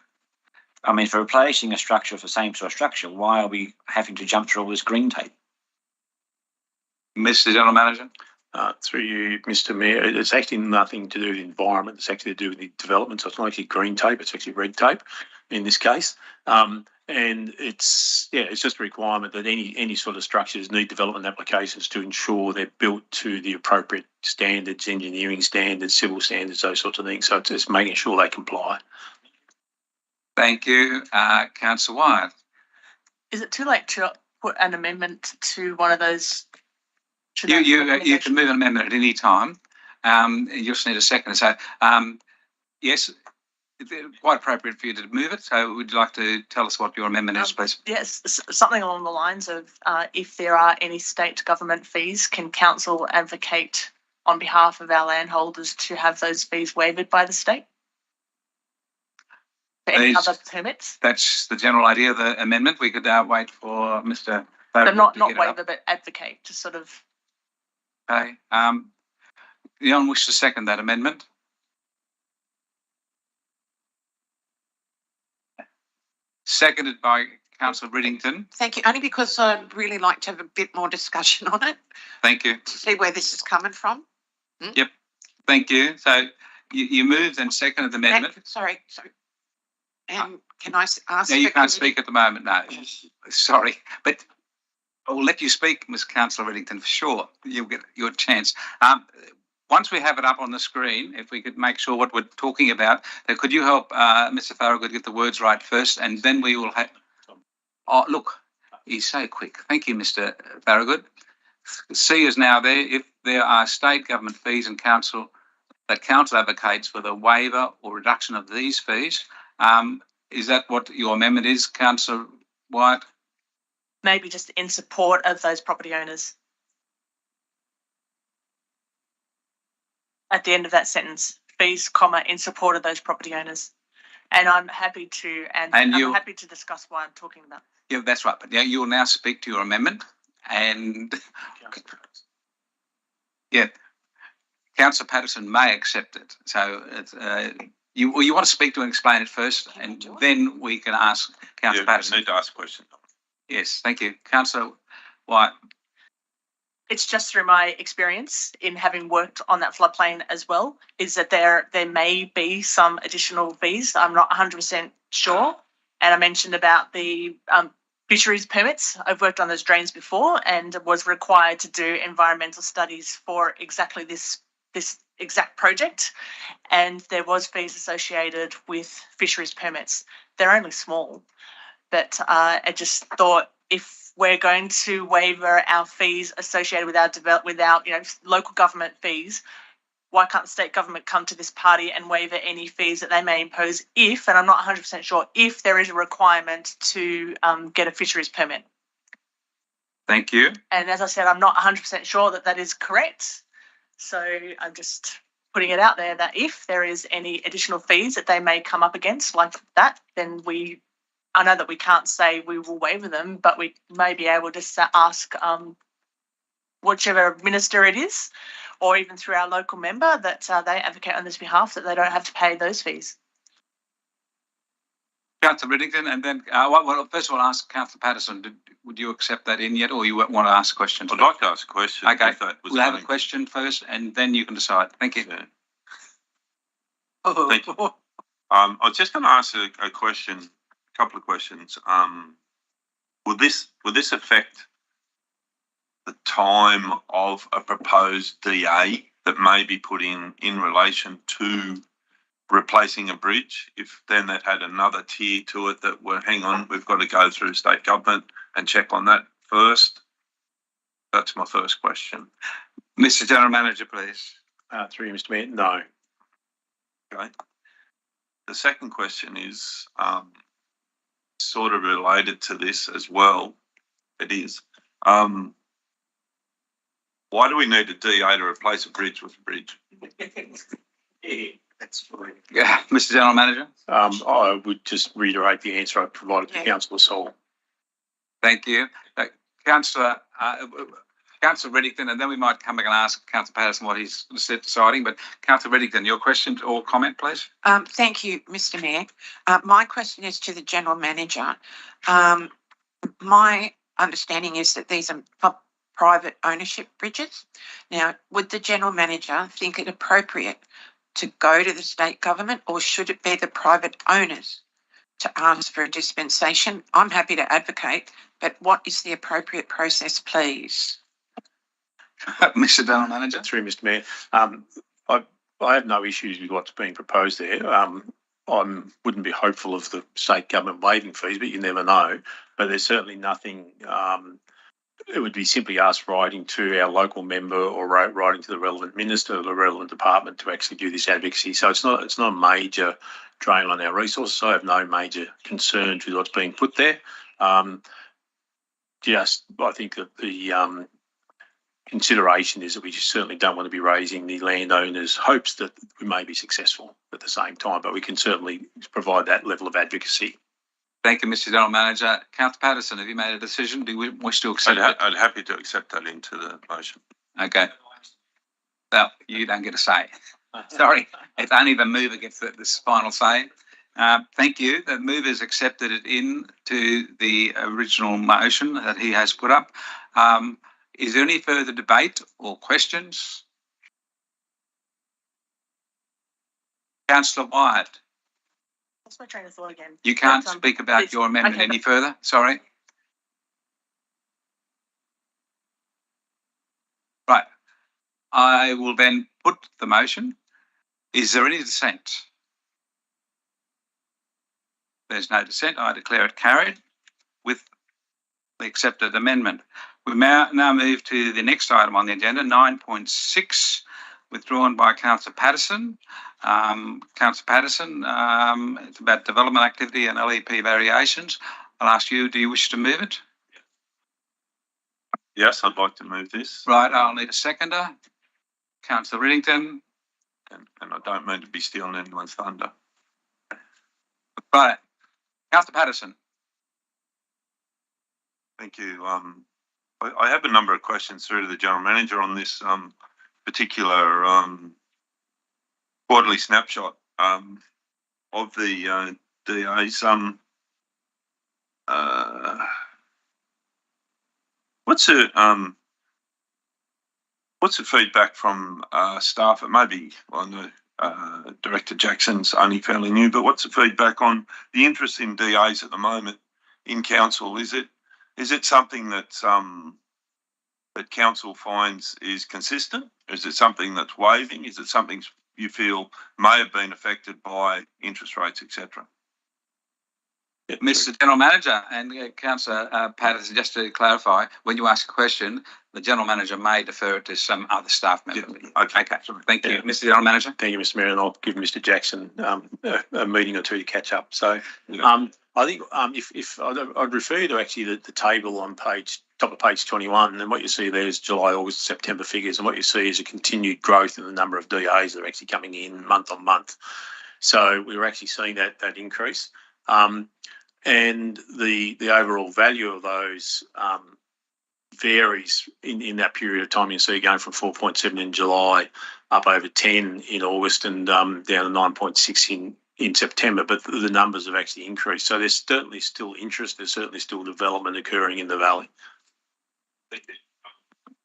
I mean, for replacing a structure for the same sort of structure, why are we having to jump through all this green tape?
Mr. General Manager.
Through you, Mr. Mayor, it's actually nothing to do with the environment. It's actually to do with the development. So it's not actually green tape. It's actually red tape in this case. And it's just a requirement that any sort of structures need development applications to ensure they're built to the appropriate standards, engineering standards, civil standards, those sorts of things. So it's just making sure they comply.
Thank you, Councillor Wyatt.
Is it too late to put an amendment to one of those?
You can move an amendment at any time. You just need a second. So, yes, it's quite appropriate for you to move it. So would you like to tell us what your amendment is, please?
Yes, something along the lines of if there are any state government fees, can council advocate on behalf of our landholders to have those fees waived by the state? For any other permits?
That's the general idea of the amendment. We could wait for Mr.
So not waiver, but advocate to sort of.
Okay. Anyone wish to second that amendment? Seconded by Councillor Riddington.
Thank you. Only because I'd really like to have a bit more discussion on it.
Thank you.
To see where this is coming from.
Yep. Thank you. So you moved and seconded the amendment.
Sorry. And can I ask?
No, you can't speak at the moment. No. Sorry. But I will let you speak, Ms. Councillor Riddington, for sure. You'll get your chance. Once we have it up on the screen, if we could make sure what we're talking about, could you help Mr. Farragut get the words right first, and then we will have. Oh, look, he's so quick. Thank you, Mr. Farragut. C is now there. If there are state government fees and council advocates for the waiver or reduction of these fees, is that what your amendment is, Councillor Wyatt?
Maybe just in support of those property owners. At the end of that sentence, fees, in support of those property owners. And I'm happy to, I'm happy to discuss why I'm talking about.
Yeah, that's right. But you will now speak to your amendment, and Councillor Patterson may accept it. So you want to speak to and explain it first, and then we can ask Councillor Patterson.
I need to ask a question.
Yes, thank you, Councillor Wyatt.
It's just through my experience in having worked on that floodplain as well, is that there may be some additional fees. I'm not 100% sure. And I mentioned about the fisheries permits. I've worked on those drains before and was required to do environmental studies for exactly this exact project. And there was fees associated with fisheries permits. They're only small, but I just thought if we're going to waiver our fees associated with our local government fees, why can't the state government come to this party and waiver any fees that they may impose if, and I'm not 100% sure, if there is a requirement to get a fisheries permit?
Thank you.
And as I said, I'm not 100% sure that that is correct. So I'm just putting it out there that if there is any additional fees that they may come up against like that, then I know that we can't say we will waiver them, but we may be able to ask whichever minister it is, or even through our local member, that they advocate on this behalf that they don't have to pay those fees.
Councillor Riddington, and then first of all, ask Councillor Patterson. Would you accept that in yet, or you want to ask a question?
I'd like to ask a question.
Okay,
if that was
we'll have a
going.
question first, and then you can decide. Thank you.
Yeah. Thank you. I was just going to ask a question, a couple of questions. Will this affect the time of a proposed DA that may be put in relation to replacing a bridge? If then that had another tier to it that hang on, we've got to go through state government and check on that first. That's my first question.
Mr. General Manager, please.
Through you, Mr. Mayor, no.
Okay. The second question is sort of related to this as well. It is. Why do we need a DA to replace a bridge with a bridge?
That's fine. Yeah, Mr. General Manager.
I would just reiterate the answer I provided to Councillor Saul.
Thank you. Councillor Riddington, and then we might come back and ask Councillor Patterson what he's deciding. But Councillor Riddington, your question or comment, please.
Thank you, Mr. Mayor. My question is to the General Manager. My understanding is that these are private ownership bridges. Now, would the General Manager think it appropriate to go to the state government, or should it be the private owners to ask for a dispensation? I'm happy to advocate, but what is the appropriate process, please?
Mr. General Manager.
Through Mr. Mayor. I have no issues with what's being proposed there. I wouldn't be hopeful of the state government waiving fees, but you never know. But there's certainly nothing. It would be simply us writing to our local member or writing to the relevant minister or the relevant department to actually do this advocacy. So it's not a major drain on our resources. I have no major concerns with what's being put there. I think that the consideration is that we just certainly don't want to be raising the landowners' hopes that we may be successful at the same time, but we can certainly provide that level of advocacy.
Thank you, Mr. General Manager. Councillor Patterson, have you made a decision? Do you wish to accept it?
I'd happy to accept that into the motion.
Okay. Well, you don't get a say. Sorry, it's only the mover gets this final say. Thank you. The mover has accepted it into the original motion that he has put up. Is there any further debate or questions? Councillor Wyatt.
What's my train of thought again?
You can't speak about
please.
your amendment any further? Sorry. Right. I will then put the motion. Is there any dissent? There's no dissent. I declare it carried with the accepted amendment. We now move to the next item on the agenda, 9.6, withdrawn by Councillor Patterson. Councillor Patterson, it's about development activity and LEP variations. I'll ask you, do you wish to move it?
Yes, I'd like to move this.
Right, I'll need a seconder. Councillor Riddington.
And I don't mean to be stealing anyone's thunder.
Right. Councillor Patterson.
Thank you. I have a number of questions through to the General Manager on this particular quarterly snapshot of the DAs. What's the feedback from staff? It may be, I know Director Jackson's only fairly new, but what's the feedback on the interest in DAs at the moment in council? Is it Is it something that's that council finds is consistent? Is it something that's waiving? Is it something you feel may have been affected by interest rates, etc.?
Mr. General Manager and Councillor Patterson, just to clarify, when you ask a question, the General Manager may defer it to some other staff member.
Yeah, okay.
Thank you.
Yeah.
Mr. General Manager.
Thank you, Mr. Mayor, and I'll give Mr. Jackson a meeting or two to catch up. So
Yeah.
I think if I'd refer you to actually the table on top of page 21, and what you see there is July, August, September figures, and what you see is a continued growth in the number of DAs that are actually coming in month on month. So we were actually seeing that increase. And the overall value of those varies in that period of time. You see going from 4.7 in July up over 10 in August and down to 9.6 in September, but the numbers have actually increased. So there's certainly still interest, there's certainly still development occurring in the valley.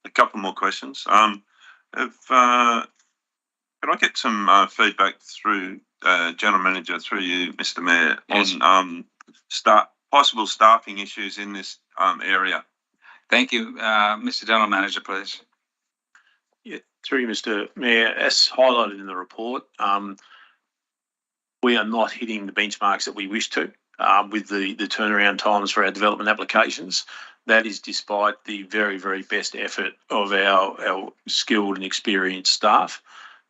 A couple more questions. Can I get some feedback through General Manager, through you, Mr. Mayor,
Yes.
on possible staffing issues in this area?
Thank you. Mr. General Manager, please.
Yeah, through you, Mr. Mayor, as highlighted in the report, we are not hitting the benchmarks that we wish to with the turnaround times for our development applications. That is despite the very, very best effort of our skilled and experienced staff.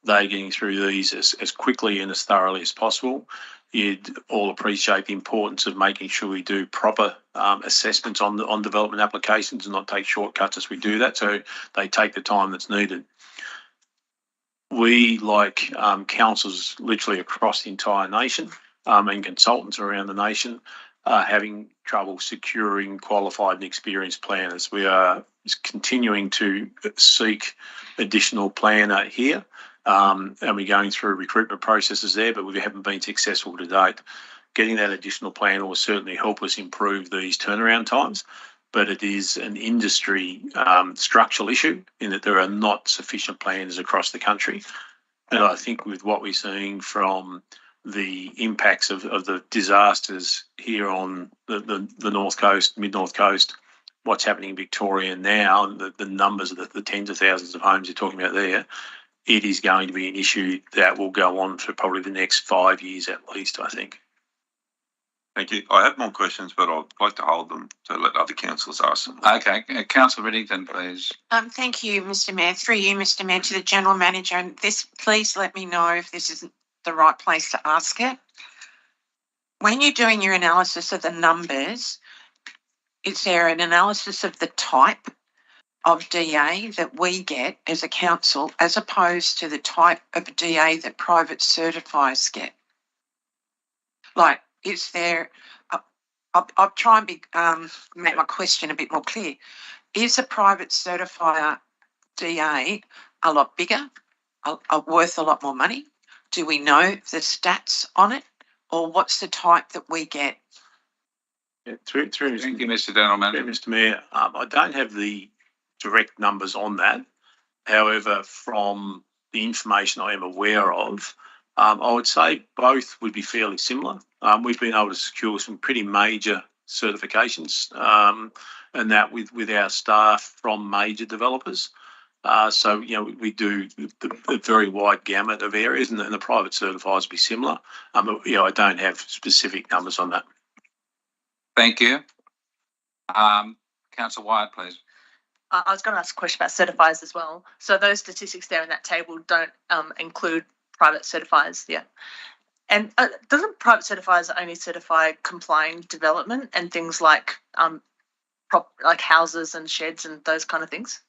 They're getting through these as quickly and as thoroughly as possible. You'd all appreciate the importance of making sure we do proper assessments on development applications and not take shortcuts as we do that, so they take the time that's needed. We, like councils literally across the entire nation and consultants around the nation, are having trouble securing qualified and experienced planners. We are continuing to seek additional planner here. And we're going through recruitment processes there, but we haven't been successful to date. Getting that additional planner will certainly help us improve these turnaround times, but it is an industry structural issue in that there are not sufficient planners across the country. And I think with what we're seeing from the impacts of the disasters here on the North Coast, mid-North Coast, what's happening in Victoria now, the numbers of the tens of thousands of homes you're talking about there, it is going to be an issue that will go on for probably the next 5 years at least, I think.
Thank you. I have more questions, but I'd like to hold them to let other councillors ask them.
Okay. Councillor Riddington, please.
Thank you, Mr. Mayor. Through you, Mr. Mayor, to the General Manager, and this, please let me know if this isn't the right place to ask it. When you're doing your analysis of the numbers, is there an analysis of the type of DA that we get as a council as opposed to the type of DA that private certifiers get? Like, is there, I'll try and make my question a bit more clear. Is a private certifier DA a lot bigger, worth a lot more money? Do we know the stats on it? Or what's the type that we get?
Yeah, through
Thank you, Mr. General Manager.
Mr. Mayor, I don't have the direct numbers on that. However, from the information I am aware of, I would say both would be fairly similar. We've been able to secure some pretty major certifications, and that with our staff from major developers. So, you know, we do a very wide gamut of areas, and the private certifiers be similar. But, you know, I don't have specific numbers on that.
Thank you. Councillor Wyatt, please.
I was going to ask a question about certifiers as well. So those statistics there in that table don't include private certifiers, yeah. And doesn't private certifiers only certify complying development and things like houses and sheds and those kind of things?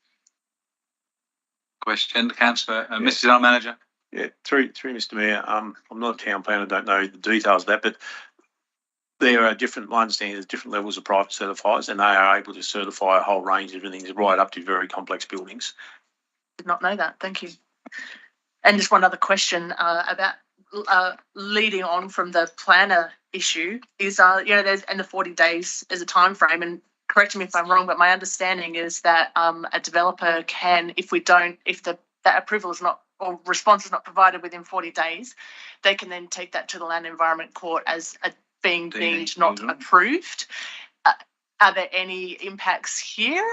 Question, Councillor, Mr. General Manager.
Yeah, through Mr. Mayor, I'm not a town planner, don't know the details of that, but there are my understanding there's different levels of private certifiers, and they are able to certify a whole range of things right up to very complex buildings.
Did not know that. Thank you. And just one other question about leading on from the planner issue is, there's and the 40 days as a time frame, and correct me if I'm wrong, but my understanding is that a developer can, if that approval is not or response is not provided within 40 days, they can then take that to the Land Environment Court as being deemed not approved. are there any impacts here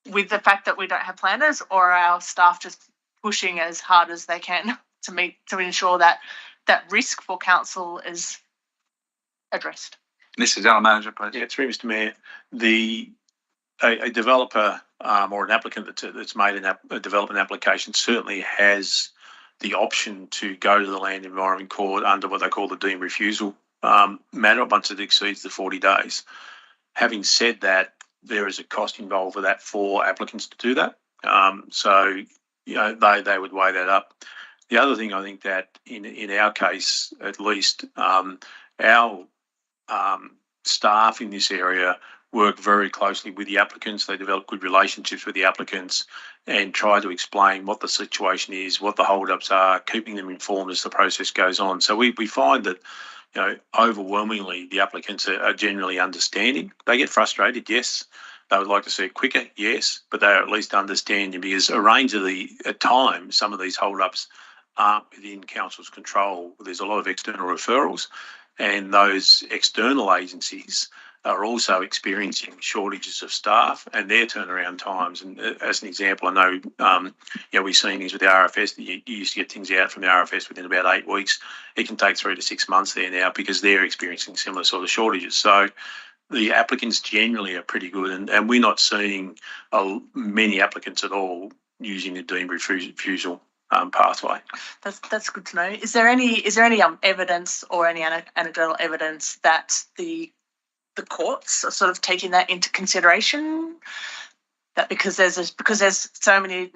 with the fact that we don't have planners, or are our staff just pushing as hard as they can to ensure that that risk for council is addressed?
Mr. General Manager, please.
Yeah, through Mr. Mayor, a developer or an applicant that's made a development application certainly has the option to go to the Land Environment Court under what they call the deemed refusal matter once it exceeds the 40 days. Having said that, there is a cost involved with that for applicants to do that. So, you know, they would weigh that up. The other thing I think that in our case, at least, our staff in this area work very closely with the applicants. They develop good relationships with the applicants and try to explain what the situation is, what the holdups are, keeping them informed as the process goes on. So we find that, you know, overwhelmingly the applicants are generally understanding. They get frustrated, yes. They would like to see it quicker, yes, but they're at least understanding, because at times some of these holdups aren't within council's control. There's a lot of external referrals, and those external agencies are also experiencing shortages of staff and their turnaround times. And as an example, I know, we've seen things with the RFS that you used to get things out from the RFS within about 8 weeks. It can take 3 to 6 months there now because they're experiencing similar sort of shortages. So the applicants generally are pretty good, and we're not seeing many applicants at all using the deemed refusal pathway.
That's good to know. Is there any evidence or any anecdotal evidence that the courts are sort of taking that into consideration? That because there's so many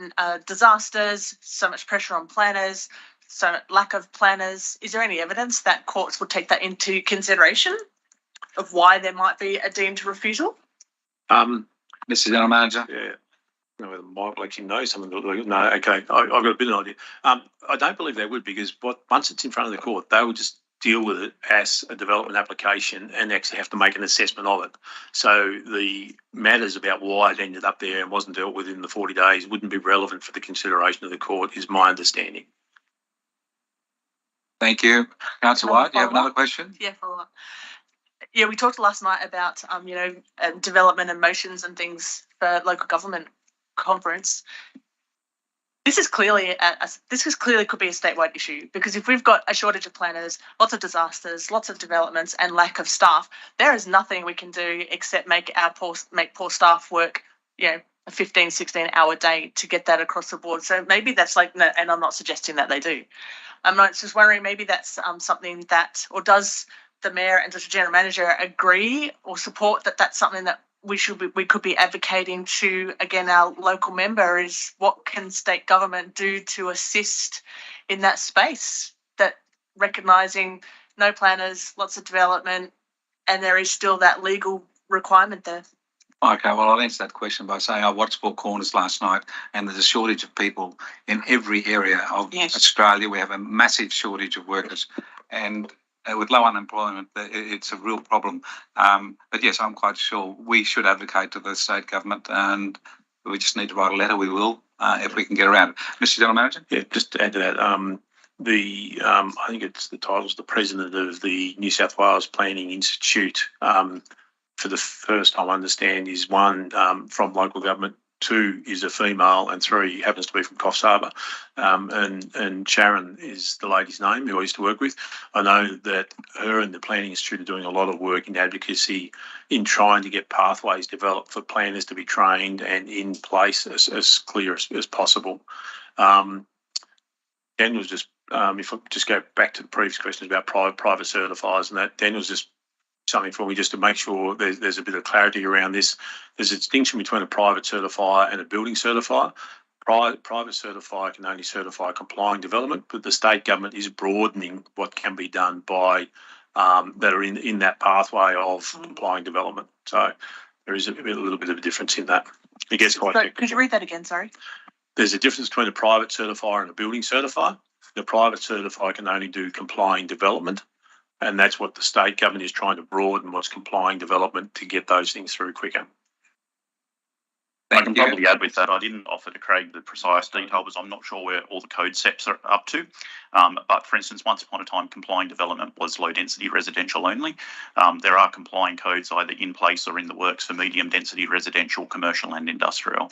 disasters, so much pressure on planners, so much lack of planners. Is there any evidence that courts will take that into consideration of why there might be a deemed refusal?
Mr. General Manager.
Yeah. I don't know whether Michael actually knows something. No, okay. I've got a bit of an idea. I don't believe they would, because once it's in front of the court, they will just deal with it as a development application and actually have to make an assessment of it. So the matters about why it ended up there and wasn't dealt with in the 40 days wouldn't be relevant for the consideration of the court, is my understanding.
Thank you. Councillor White, do you have another question?
Yeah, follow up. Yeah, we talked last night about development and motions and things for local government conference. This is clearly could be a statewide issue, because if we've got a shortage of planners, lots of disasters, lots of developments, and lack of staff, there is nothing we can do except make poor staff work, a 15, 16-hour day to get that across the board. So maybe that's and I'm not suggesting that they do. I'm not just wondering, maybe that's something that, or does the Mayor and the General Manager agree or support that that's something that we could be advocating to, again, our local member, is what can state government do to assist in that space, that recognising no planners, lots of development, and there is still that legal requirement there.
Okay, well, I'll answer that question by saying I watched Four Corners last night, and there's a shortage of people in every area of Australia. We have a massive shortage of workers, and with low unemployment, it's a real problem. But yes, I'm quite sure we should advocate to the state government, and we just need to write a letter. We will, if we can get around it. Mr. General Manager?
Yeah, just to add to that, I think it's the title's the president of the New South Wales Planning Institute. For the first time, I understand, is one from local government, 2 is a female, and 3 happens to be from Coffs Harbour. And Sharon is the lady's name who I used to work with. I know that her and the Planning Institute are doing a lot of work in advocacy in trying to get pathways developed for planners to be trained and in place as clear as possible. Dan was just, if I just go back to the previous questions about private certifiers and that, Dan was just something for me just to make sure there's a bit of clarity around this. There's a distinction between a private certifier and a building certifier. Private certifier can only certify complying development, but the state government is broadening what can be done by that are in that pathway of complying development. So there is a little bit of a difference in that. It gets quite technical.
Could you read that again? Sorry.
There's a difference between a private certifier and a building certifier. The private certifier can only do complying development, and that's what the state government is trying to broaden, what's complying development, to get those things through quicker.
I
Thank
can
you.
probably add with that, I didn't offer to Craig the precise detail because I'm not sure where all the code steps are up to. But for instance, once upon a time, complying development was low density residential only. There are complying codes either in place or in the works for medium density residential, commercial and industrial.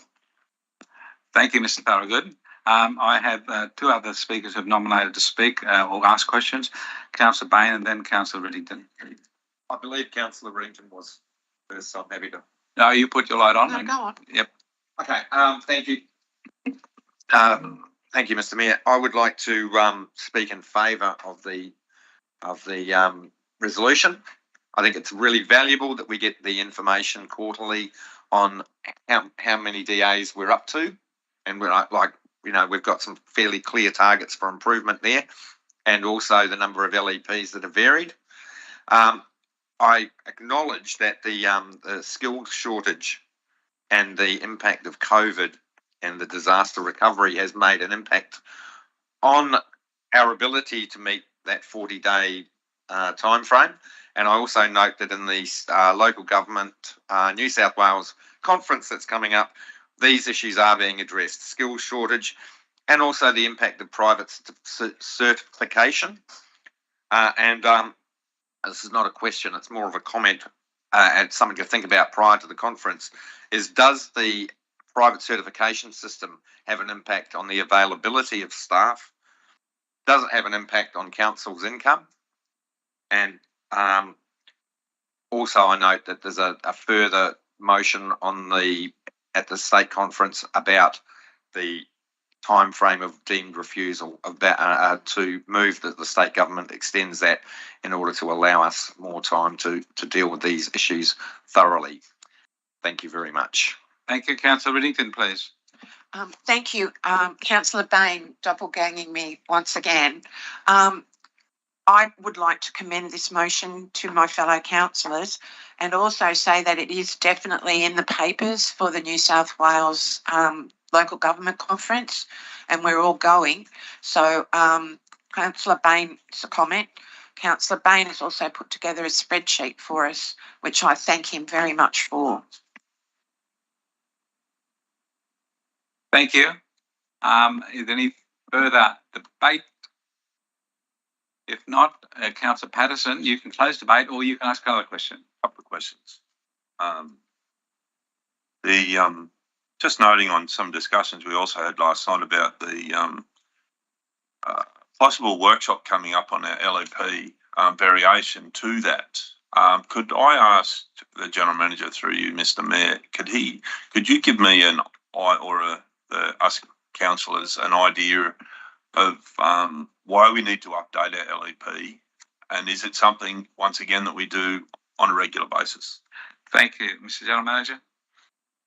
Thank you, Mr. Thorogood. I have two other speakers who have nominated to speak or ask questions. Councillor Bain and then Councillor Riddington.
I believe Councillor Riddington was first, so I'm happy to.
No, you put your light on.
No, go on.
Yep.
Okay, thank you. Thank you, Mr. Mayor. I would like to speak in favour of the resolution. I think it's really valuable that we get the information quarterly on how many DAs we're up to, and we're we've got some fairly clear targets for improvement there, and also the number of LEPs that are varied. I acknowledge that the skills shortage and the impact of COVID and the disaster recovery has made an impact on our ability to meet that 40-day time frame. And I also note that in the local government New South Wales conference that's coming up, these issues are being addressed: skills shortage and also the impact of private certification. This is not a question, it's more of a comment and something to think about prior to the conference, is does the private certification system have an impact on the availability of staff? Does it have an impact on council's income? And also I note that there's a further motion at the state conference about the time frame of deemed refusal of that, to move that the state government extends that in order to allow us more time to deal with these issues thoroughly. Thank you very much.
Thank you. Councillor Riddington, please.
Thank you, Councillor Bain, doppelganging me once again. I would like to commend this motion to my fellow councillors and also say that it is definitely in the papers for the New South Wales local government conference, and we're all going. So Councillor Bain's a comment. Councillor Bain has also put together a spreadsheet for us, which I thank him very much for.
Thank you. Is there any further debate? If not, Councillor Patterson, you can close debate or you can ask another question.
Couple of questions. Just noting on some discussions we also had last night about the possible workshop coming up on our LEP variation to that. Could I ask the General Manager through you, Mr. Mayor, could you give me us councillors an idea of why we need to update our LEP, and is it something once again that we do on a regular basis?
Thank you, Mr. General Manager.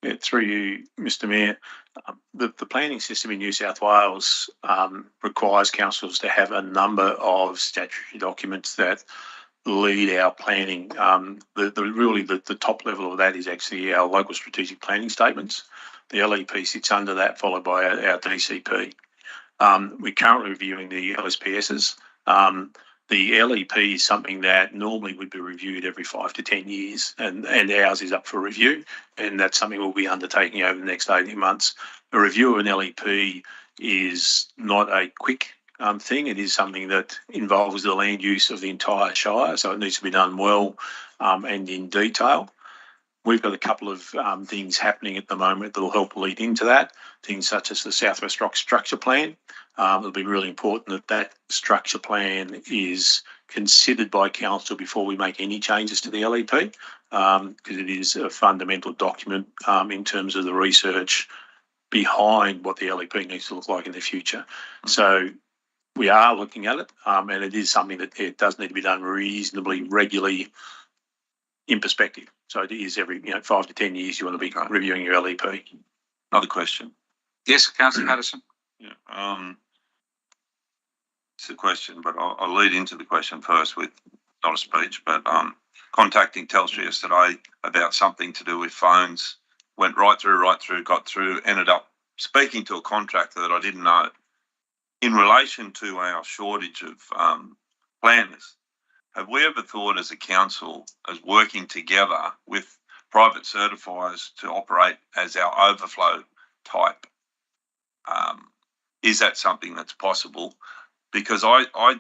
Yeah, through you, Mr. Mayor, the planning system in New South Wales requires councils to have a number of statutory documents that lead our planning. The top level of that is actually our local strategic planning statements. The LEP sits under that, followed by our DCP. We're currently reviewing the LSPSs. The LEP is something that normally would be reviewed every 5 to 10 years, and ours is up for review, and that's something we'll be undertaking over the next 18 months. The review of an LEP is not a quick thing. It is something that involves the land use of the entire Shire, so it needs to be done well and in detail. We've got a couple of things happening at the moment that will help lead into that, things such as the South West Rock Structure Plan. It'll be really important that structure plan is considered by council before we make any changes to the LEP, because it is a fundamental document in terms of the research behind what the LEP needs to look like in the future. So we are looking at it, and it is something that it does need to be done reasonably regularly in perspective. So it is every 5 to 10 years you want to be reviewing your LEP.
Another question.
Yes, Councillor Patterson.
Yeah. It's a question, but I'll lead into the question first with not a speech, but contacting Telstra yesterday about something to do with phones. Went right through, got through, ended up speaking to a contractor that I didn't know. In relation to our shortage of planners, have we ever thought as a council as working together with private certifiers to operate as our overflow type. Is that something that's possible? Because I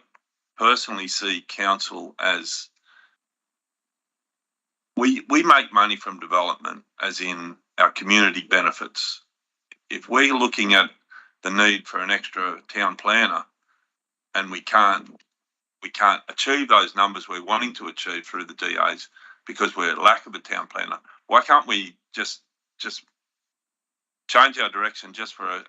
personally see council as we make money from development, as in our community benefits. If we're looking at the need for an extra town planner and we can't achieve those numbers we're wanting to achieve through the DAs because we're lack of a town planner, why can't we just change our direction just for a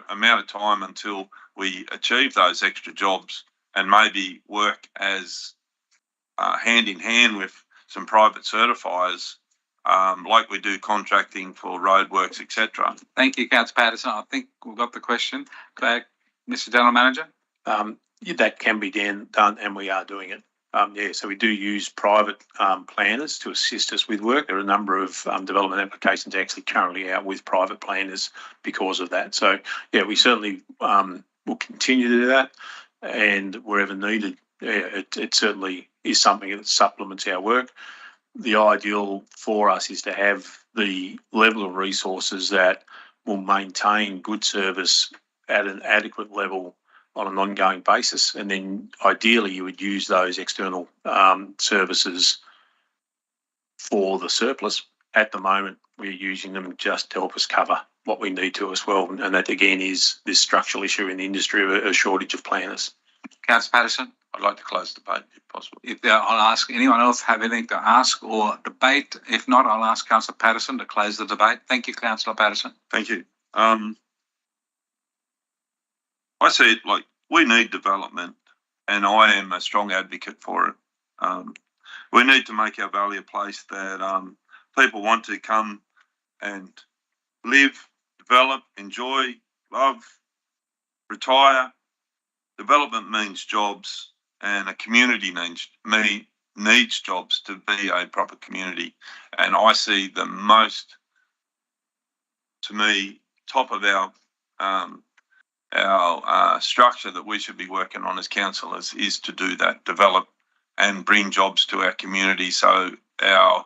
amount of time until we achieve those extra jobs and maybe work as hand in hand with some private certifiers, like we do contracting for roadworks, etc.
Thank you, Councillor Patterson. I think we've got the question. Mr. General Manager?
That can be done, and we are doing it. So we do use private planners to assist us with work. There are a number of development applications actually currently out with private planners because of that. So, yeah, we certainly will continue to do that, and wherever needed, it certainly is something that supplements our work. The ideal for us is to have the level of resources that will maintain good service at an adequate level on an ongoing basis, and then ideally you would use those external services for the surplus. At the moment, we're using them just to help us cover what we need to as well, and that again is this structural issue in the industry of a shortage of planners.
Councillor Patterson?
I'd like to close the debate if possible.
I'll ask anyone else have anything to ask or debate. If not, I'll ask Councillor Patterson to close the debate. Thank you, Councillor Patterson.
Thank you. I see it like we need development, and I am a strong advocate for it. We need to make our valley a place that people want to come and live, develop, enjoy, love, retire. Development means jobs, and a community needs jobs to be a proper community. And I see the most, to me, top of our structure that we should be working on as councillors is to do that, develop and bring jobs to our community so our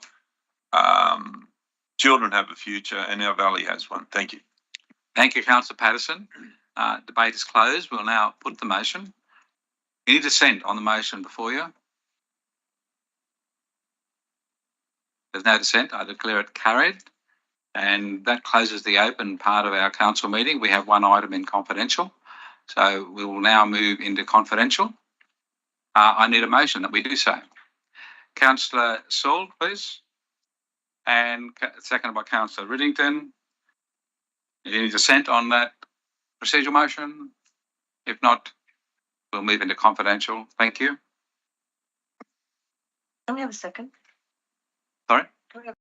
children have a future and our valley has one. Thank you.
Thank you, Councillor Patterson. Debate is closed. We'll now put the motion. Any dissent on the motion before you? There's no dissent. I declare it carried. And that closes the open part of our council meeting. We have one item in confidential. So we will now move into confidential. I need a motion that we do so. Councillor Saul, please. And seconded by Councillor Riddington. Any dissent on that procedural motion? If not, we'll move into confidential. Thank you.
Can we have a second?
Sorry?
Can we have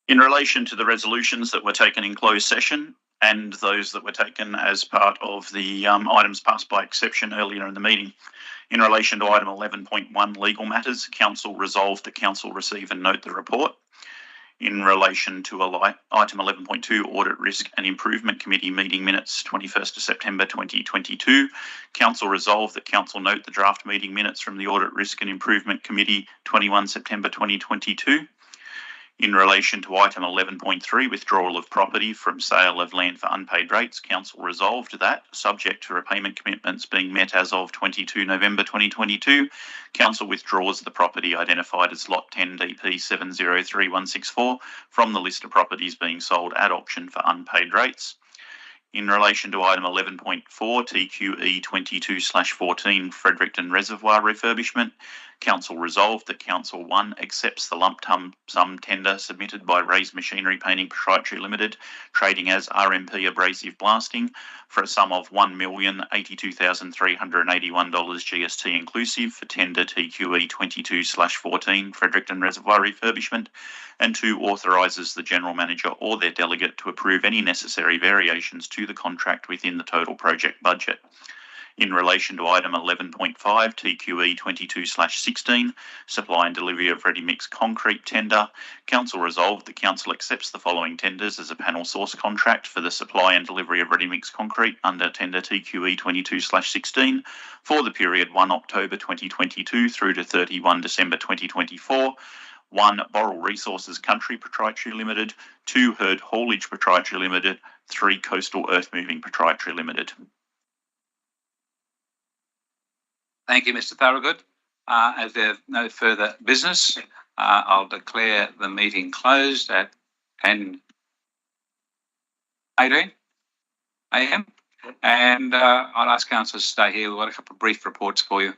In relation to the resolutions that were taken in closed session and those that were taken as part of the items passed by exception earlier in the meeting, in relation to item 11.1 legal matters, Council resolved that Council receive and note the report. In relation to item 11.2 Audit Risk and Improvement Committee meeting minutes 21st of September 2022, Council resolved that Council note the draft meeting minutes from the Audit Risk and Improvement Committee 21 September 2022. In relation to item 11.3 withdrawal of property from sale of land for unpaid rates, Council resolved that, subject to repayment commitments being met as of 22 November 2022, Council withdraws the property identified as Lot 10 DP 703164 from the list of properties being sold at auction for unpaid rates. In relation to item 11.4 TQE 22/14 Fredericton Reservoir refurbishment, Council resolved that Council 1 accepts the lump sum tender submitted by Raise Machinery Painting Proprietary Limited, trading as RMP Abrasive Blasting, for a sum of $1,082,381 GST inclusive for tender TQE 22/14 Fredericton Reservoir refurbishment, and 2 authorises the General Manager or their delegate to approve any necessary variations to the contract within the total project budget. In relation to item 11.5 TQE 22/16 supply and delivery of ready-mix concrete tender, Council resolved that Council accepts the following tenders as a panel source contract for the supply and delivery of ready-mix concrete under tender TQE 22/16 for the period 1 October 2022 through to 31 December 2024. 1 Boral Resources Country Proprietary Limited, 2 Herd Haulage Proprietary Limited, 3 Coastal Earth Moving Proprietary Limited.
Thank you, Mr. Thorogood. As there's no further business, I'll declare the meeting closed at 10:18 a.m. And I'll ask councillors to stay here. We've got a couple of brief reports for you.